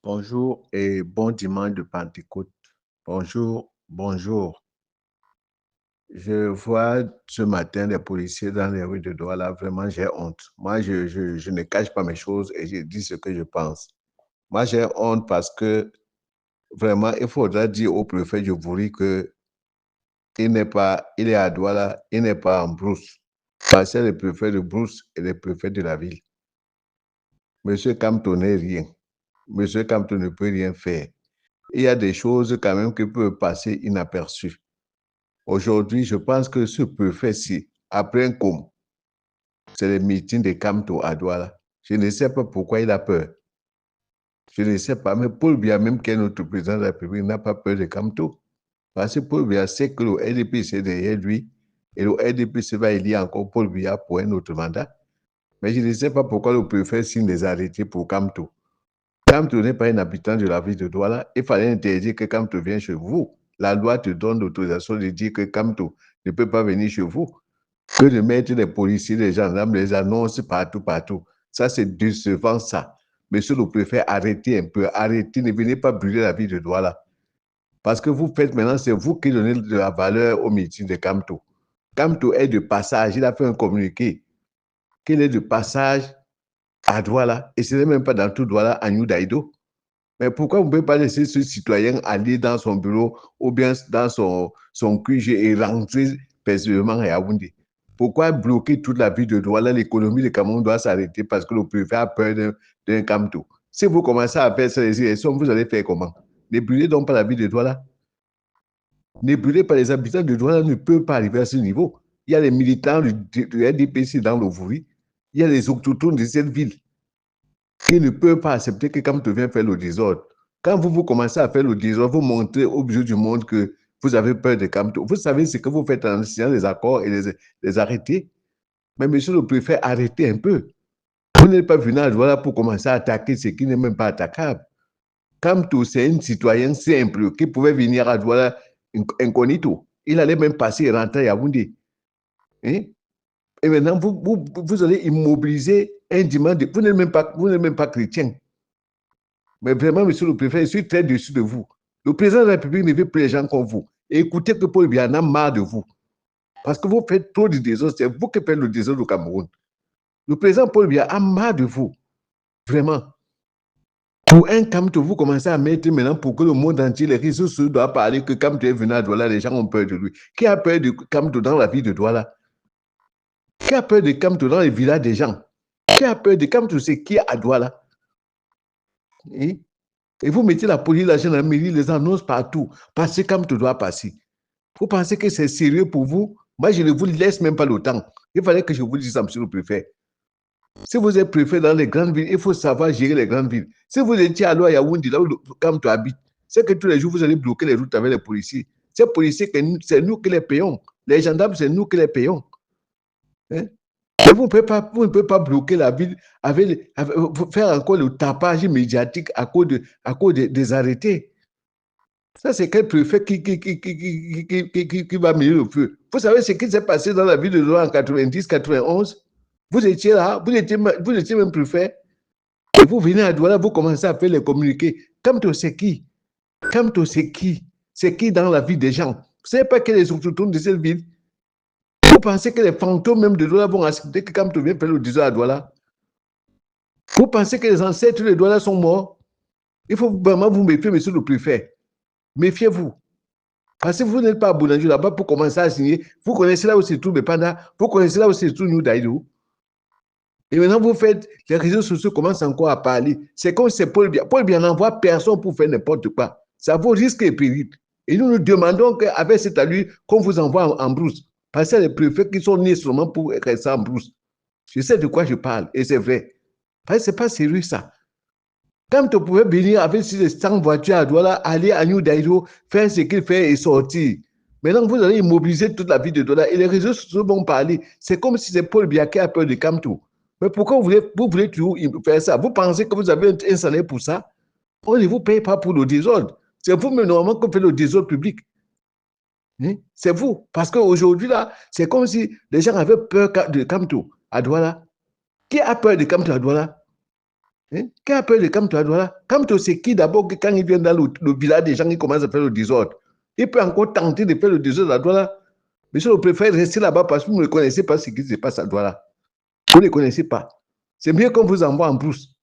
Bonjour et bon dimanche de Pentecôte. Bonjour, bonjour. Je vois ce matin les policiers dans les rues de Douala. Vraiment, j'ai honte. Moi, je ne cache pas mes choses et je dis ce que je pense. Moi, j'ai honte parce que vraiment, il faudra dire au préfet de Bouri que il est à Douala, il n'est pas en brousse. Parce que le préfet de brousse et le préfet de la ville. Monsieur Camto n'est rien. Monsieur Camto ne peut rien faire. Il y a des choses quand même qui peuvent passer inaperçues. Aujourd'hui, je pense que ce préfet-ci, après un com, c'est le meeting de Camto à Douala. Je ne sais pas pourquoi il a peur. Je ne sais pas, mais Paul Biya, même qui est notre président de la République, n'a pas peur de Camto. Parce que Paul Biya sait que le RDP, c'est derrière lui. Et le RDP va élire encore Paul Biya pour un autre mandat. Mais je ne sais pas pourquoi le préfet signe des arrêtés pour Camto. Camto n'est pas un habitant de la ville de Douala. Il fallait interdire que Camto vienne chez vous. La loi te donne l'autorisation de dire que Camto ne peut pas venir chez vous. Que de mettre les policiers, les gendarmes, les annonces partout, partout. Ça, c'est décevant, ça. Monsieur le préfet, arrêtez un peu. Arrêtez, ne venez pas brûler la ville de Douala. Parce que vous faites maintenant, c'est vous qui donnez de la valeur au meeting de Camto. Camto est de passage. Il a fait un communiqué qu'il est de passage à Douala. Et ce n'est même pas dans tout Douala, à New Daïdo. Mais pourquoi vous ne pouvez pas laisser ce citoyen aller dans son bureau ou bien dans son QG et rentrer personnellement à Yaoundé? Pourquoi bloquer toute la ville de Douala? L'économie de Cameroun doit s'arrêter parce que le préfet a peur d'un Camto. Si vous commencez à faire ces élections, vous allez faire comment? Ne brûlez donc pas la ville de Douala. Ne brûlez pas les habitants de Douala, ne peuvent pas arriver à ce niveau. Il y a les militants du RDPC dans le Vouri. Il y a les autochtones de cette ville qui ne peuvent pas accepter que Camto vienne faire le désordre. Quand vous commencez à faire le désordre, vous montrez au bout du monde que vous avez peur de Camto. Vous savez ce que vous faites en signant les accords et les arrêter. Mais monsieur le préfet, arrêtez un peu. Vous n'êtes pas venu à Douala pour commencer à attaquer ce qui n'est même pas attaquable. Camto, c'est un citoyen simple qui pouvait venir à Douala incognito. Il allait même passer et rentrer à Yaoundé. Hein? Et maintenant, vous allez immobiliser un dimanche. Vous n'êtes même pas chrétien. Mais vraiment, monsieur le préfet, je suis très déçu de vous. Le président de la République ne veut plus les gens comme vous. Et écoutez que Paul Biya en a marre de vous. Parce que vous faites trop de désordre. C'est vous qui faites le désordre au Cameroun. Le président Paul Biya a marre de vous. Vraiment. Pour un Camto, vous commencez à mettre maintenant pour que le monde entier, les réseaux sociaux doivent parler que Camto est venu à Douala, les gens ont peur de lui. Qui a peur de Camto dans la ville de Douala? Qui a peur de Camto dans les villages des gens? Qui a peur de Camto? C'est qui à Douala? Et vous mettez la police, la gendarmerie, les annonces partout. Parce que Camto doit passer. Vous pensez que c'est sérieux pour vous? Moi, je ne vous laisse même pas le temps. Il fallait que je vous dise ça, monsieur le préfet. Si vous êtes préfet dans les grandes villes, il faut savoir gérer les grandes villes. Si vous étiez à Yaoundé, là où Camto habite, c'est que tous les jours, vous allez bloquer les routes avec les policiers. Ces policiers, c'est nous qui les payons. Les gendarmes, c'est nous qui les payons. Hein? Et vous ne pouvez pas bloquer la ville faire encore le tapage médiatique à cause des arrêtés. Ça, c'est quel préfet qui va mener le feu? Vous savez ce qui s'est passé dans la ville de Douala en 90-91? Vous étiez là, vous étiez même préfet. Et vous venez à Douala, vous commencez à faire les communiqués. Camto, c'est qui? Camto, c'est qui? C'est qui dans la vie des gens? Vous ne savez pas quels sont autour de cette ville? Vous pensez que les fantômes même de Douala vont accepter que Camto vienne faire le désordre à Douala? Vous pensez que les ancêtres de Douala sont morts? Il faut vraiment vous méfier, monsieur le préfet. Méfiez-vous. Parce que vous n'êtes pas à Boulanger là-bas pour commencer à signer. Vous connaissez là où se trouve Panda, vous connaissez là où se trouve New Daïdo. Et maintenant, vous faites, les réseaux sociaux commencent encore à parler. C'est comme si c'est Paul Biya. Paul Biya n'envoie personne pour faire n'importe quoi. Ça vaut risque et péril. Et nous nous demandons qu'avec cet allure, qu'on vous envoie en brousse. Parce que les préfets qui sont nés seulement pour rester en brousse. Je sais de quoi je parle, et c'est vrai. Parce que ce n'est pas sérieux ça. Quand tu pouvais venir avec 100 voitures à Douala, aller à New Daïdo, faire ce qu'il fait et sortir. Maintenant, vous allez immobiliser toute la ville de Douala et les réseaux sociaux vont parler. C'est comme si c'est Paul Biya qui a peur de Camto. Mais pourquoi vous voulez toujours faire ça? Vous pensez que vous avez un salaire pour ça? On ne vous paye pas pour le désordre. C'est vous-même normalement qui faites le désordre public. Hein? C'est vous. Parce qu'aujourd'hui, là, c'est comme si les gens avaient peur de Camto à Douala. Qui a peur de Camto à Douala? Hein? Qui a peur de Kamto à Douala? Kamto, c'est qui d'abord que quand il vient dans le village des gens, qui commencent à faire le désordre? Il peut encore tenter de faire le désordre à Douala. Monsieur le préfet, restez là-bas parce que vous ne connaissez pas ce qui se passe à Douala. Vous ne connaissez pas. C'est mieux qu'on vous envoie en brousse.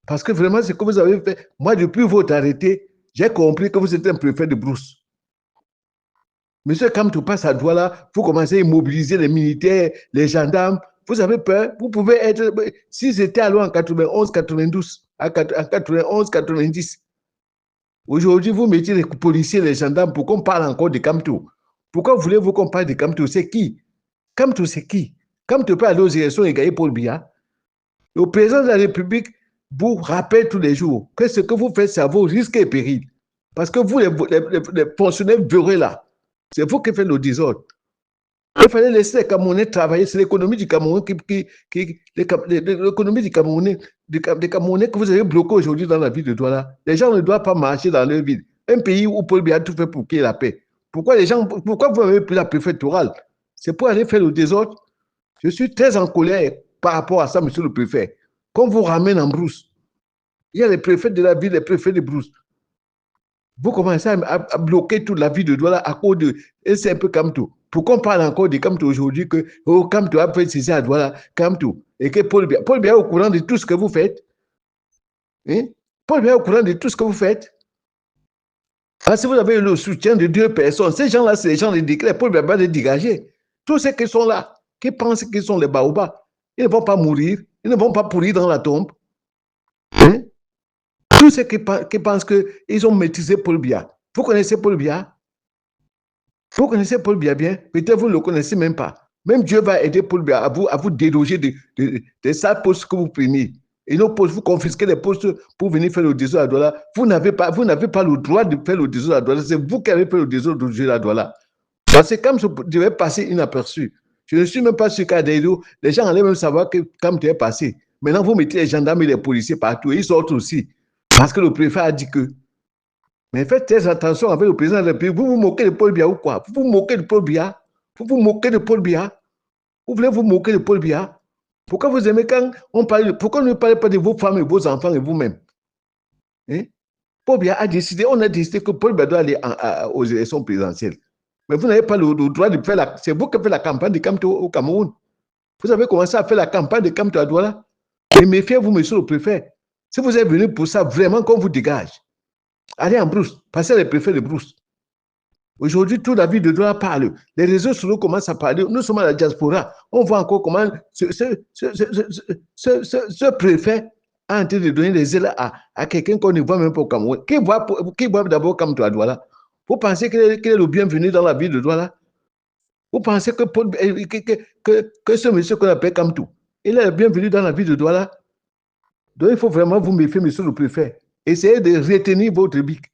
Parce que vraiment, ce que vous avez fait, moi, depuis votre arrêté, j'ai compris que vous êtes un préfet de brousse. Monsieur Kamto passe à Douala, vous commencez à immobiliser les militaires, les gendarmes. Vous avez peur, vous pouvez être. Si c'était à l'eau en 91, 92, en 91, 90, aujourd'hui, vous mettez les policiers, les gendarmes pour qu'on parle encore de Kamto. Pourquoi voulez-vous qu'on parle de Kamto? C'est qui? Kamto, c'est qui? Kamto peut aller aux élections et gagner Paul Biya. Le président de la République vous rappelle tous les jours que ce que vous faites, c'est à vos risques et périls. Parce que vous, les fonctionnaires véreux là, c'est vous qui faites le désordre. Il fallait laisser les Camerounais travailler. C'est l'économie du Cameroun l'économie du Camerounais, des Camerounais que vous avez bloqué aujourd'hui dans la ville de Douala. Les gens ne doivent pas marcher dans leur ville. Un pays où Paul Biya a tout fait pour qu'il y ait la paix. Pourquoi vous avez pris la préfectorale? C'est pour aller faire le désordre. Je suis très en colère par rapport à ça, monsieur le préfet. Qu'on vous ramène en brousse. Il y a les préfets de la ville, les préfets de brousse. Vous commencez à bloquer toute la ville de Douala à cause de. Et c'est un peu Kamto. Pourquoi on parle encore de Kamto aujourd'hui que Kamto a fait ceci à Douala, Kamto, et que Paul Biya est au courant de tout ce que vous faites. Hein? Paul Biya est au courant de tout ce que vous faites. Si vous avez le soutien de 2 personnes, ces gens-là, c'est les gens de décret, Paul Biya va les dégager. Tous ceux qui sont là, qui pensent qu'ils sont les baobas, ils ne vont pas mourir, ils ne vont pas pourrir dans la tombe. Hein? Tous ceux qui pensent qu'ils ont maîtrisé Paul Biya. Vous connaissez Paul Biya? Vous connaissez Paul Biya bien? Peut-être vous ne le connaissez même pas. Même Dieu va aider Paul Biya à vous déloger de sales postes que vous prenez. Et nos postes, vous confisquez les postes pour venir faire le désordre à Douala. Vous n'avez pas le droit de faire le désordre à Douala. C'est vous qui avez fait le désordre à Douala. Parce que comme je devais passer inaperçu, je ne suis même pas sûr qu'à Daïdou, les gens allaient même savoir que comme tu es passé. Maintenant, vous mettez les gendarmes et les policiers partout. Et ils sortent aussi. Parce que le préfet a dit que. Mais faites très attention avec le président de la République. Vous vous moquez de Paul Biya ou quoi? Vous vous moquez de Paul Biya? Vous vous moquez de Paul Biya? Vous voulez vous moquer de Paul Biya? Pourquoi vous aimez quand on parle? Pourquoi ne parlez pas de vos femmes et vos enfants et vous-même? Hein? Paul Biya a décidé, on a décidé que Paul Biya doit aller aux élections présidentielles. Mais vous n'avez pas le droit de faire c'est vous qui faites la campagne de Kamto au Cameroun. Vous avez commencé à faire la campagne de Kamto à Douala. Mais méfiez-vous, monsieur le préfet. Si vous êtes venu pour ça, vraiment qu'on vous dégage. Allez en brousse, passez les préfets de brousse. Aujourd'hui, toute la ville de Douala parle. Les réseaux sociaux commencent à parler. Nous sommes à la diaspora. On voit encore comment ce préfet a en train de donner des ailes à quelqu'un qu'on ne voit même pas au Cameroun. Qui voit d'abord Kamto à Douala? Vous pensez qu'il est le bienvenu dans la ville de Douala? Vous pensez que ce monsieur qu'on appelle Kamto, il est le bienvenu dans la ville de Douala? Donc, il faut vraiment vous méfier, monsieur le préfet. Essayez de retenir votre bic.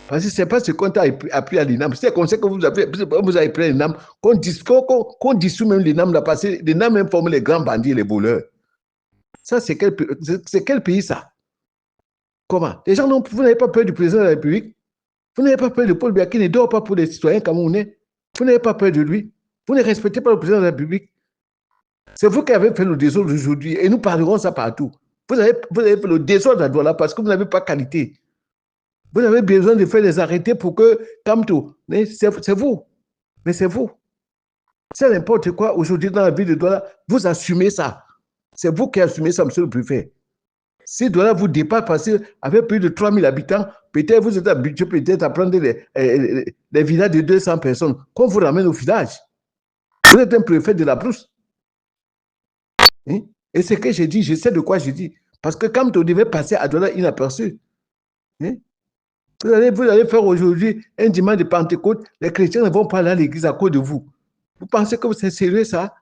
Parce que ce n'est pas ce qu'on a appris à l'INAM. C'est comme ça que vous avez pris l'INAM, qu'on dissout même l'INAM, là, parce que l'INAM même forme les grands bandits et les voleurs. Ça, c'est quel pays, ça? Comment? Les gens, vous n'avez pas peur du président de la République? Vous n'avez pas peur de Paul Biya qui ne dort pas pour les citoyens camerounais? Vous n'avez pas peur de lui? Vous ne respectez pas le président de la République? C'est vous qui avez fait le désordre aujourd'hui et nous parlerons ça partout. Vous avez fait le désordre à Douala parce que vous n'avez pas qualité. Vous avez besoin de faire des arrêtés pour que, Kamto, c'est vous. Mais c'est vous. C'est n'importe quoi aujourd'hui dans la ville de Douala, vous assumez ça. C'est vous qui assumez ça, monsieur le préfet. Si Douala vous dépasse parce qu'avec plus de 3000 habitants, peut-être vous êtes habitué peut-être à prendre des villages de 200 personnes, qu'on vous ramène au village. Vous êtes un préfet de la brousse. Hein? Et ce que j'ai dit, je sais de quoi je dis. Parce que Kamto devait passer à Douala inaperçu. Hein? Vous allez faire aujourd'hui un dimanche de Pentecôte, les chrétiens ne vont pas aller à l'église à cause de vous. Vous pensez que c'est sérieux ça?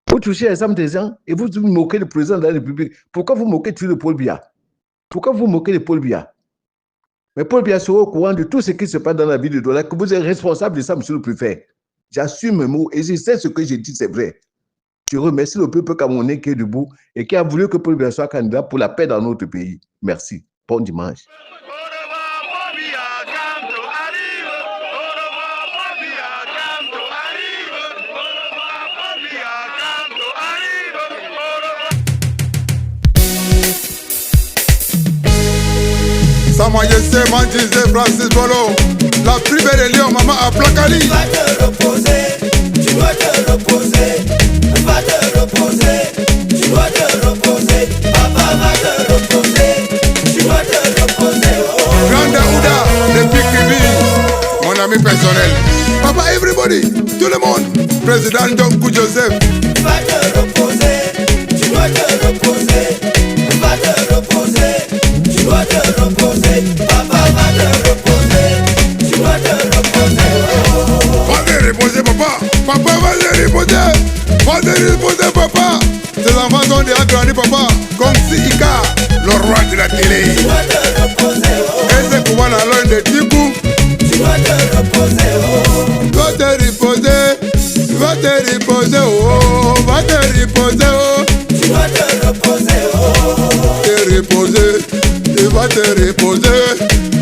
Vous touchez les âmes des gens et vous vous moquez du président de la République. Pourquoi vous moquez de Paul Biya? Pourquoi vous moquez de Paul Biya? Mais Paul Biya sera au courant de tout ce qui se passe dans la ville de Douala, que vous êtes responsable de ça, monsieur le préfet. J'assume mes mots et je sais ce que j'ai dit, c'est vrai. Je remercie le peuple camerounais qui est debout et qui a voulu que Paul Biya soit candidat pour la paix dans notre pays. Merci. Bon dimanche. Sa Majesté Manjizé Francis Bolo, la plus belle lion, maman à Placali. Va te reposer, tu dois te reposer. Va te reposer, tu dois te reposer. Papa va te reposer, tu dois te reposer. Oh. Grande Ouda, le Big Bibi, mon ami personnel. Papa, everybody, tout le monde. Président Donkou Joseph. Va te reposer, tu dois te reposer. Va te reposer, tu dois te reposer. Papa va te reposer, tu dois te reposer. Oh. Va te reposer, papa. Papa va te reposer. Va te reposer, papa. Tes enfants sont déjà grandis, papa. Comme Sika, le roi de la télé. Tu dois te reposer. Oh. Et c'est comment on a l'un de Tikou. Tu dois te reposer. Oh. Va te reposer. Va te reposer, oh. Va te reposer, oh. Tu dois te reposer. Oh. Te reposer. Il va te reposer.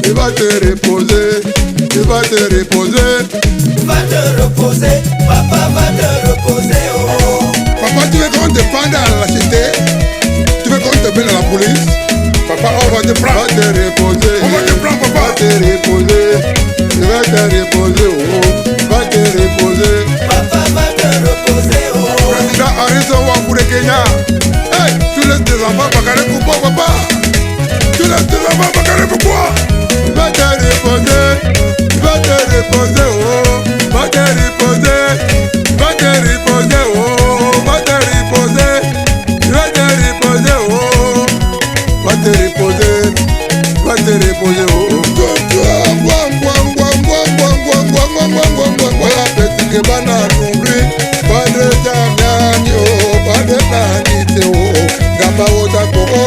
Il va te reposer. Il va te reposer. Va te reposer, papa va te reposer, oh. Papa, tu veux qu'on te prenne à la cité? Tu veux qu'on te mette à la police? Papa, on va te prendre. Va te reposer. On va te prendre, papa. Va te reposer. Il va te reposer, oh. Va te reposer. Papa va te reposer, oh. Président Ariso Wafure Kenya. Hey, tu laisses tes enfants bagarrer pour quoi, papa? Tu laisses tes enfants bagarrer pour quoi? Il va te reposer. Il va te reposer, oh. Va te reposer. Va te reposer, oh. Va te reposer. Va te reposer, oh. Va te reposer. Va te reposer, oh. Voilà, petit que bana n'oublie. Pas de jamani, oh. Pas de nanite, oh. Gamba ota koko,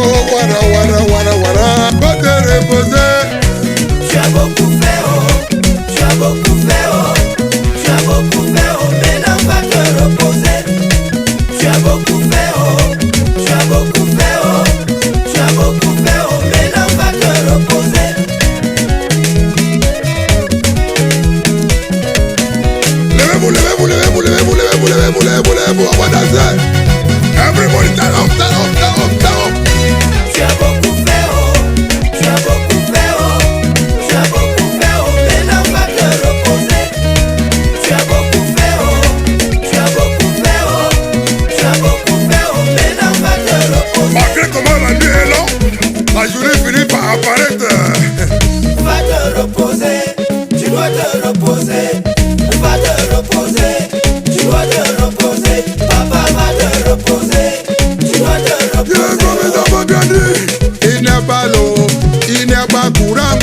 wara. Va te reposer. Tu as beaucoup fait, oh. Tu as beaucoup fait, oh. Tu as beaucoup fait, oh. Maintenant va te reposer. Tu as beaucoup fait, oh. Tu as beaucoup fait, oh. Tu as beaucoup fait, oh. Maintenant va te reposer. Levez-vous, on va danser. Everybody stand up. Tu as beaucoup fait, oh. Tu as beaucoup fait, oh. Tu as beaucoup fait, oh. Maintenant va te reposer. Tu as beaucoup fait, oh. Tu as beaucoup fait, oh. Tu as beaucoup fait, oh. Maintenant va te reposer. Malgré comment la nuit est longue, la journée finit par apparaître. Va te reposer, tu dois te reposer. Va te reposer, tu dois te reposer. Papa va te reposer, tu dois te reposer. Il n'est pas long, il n'est pas courant.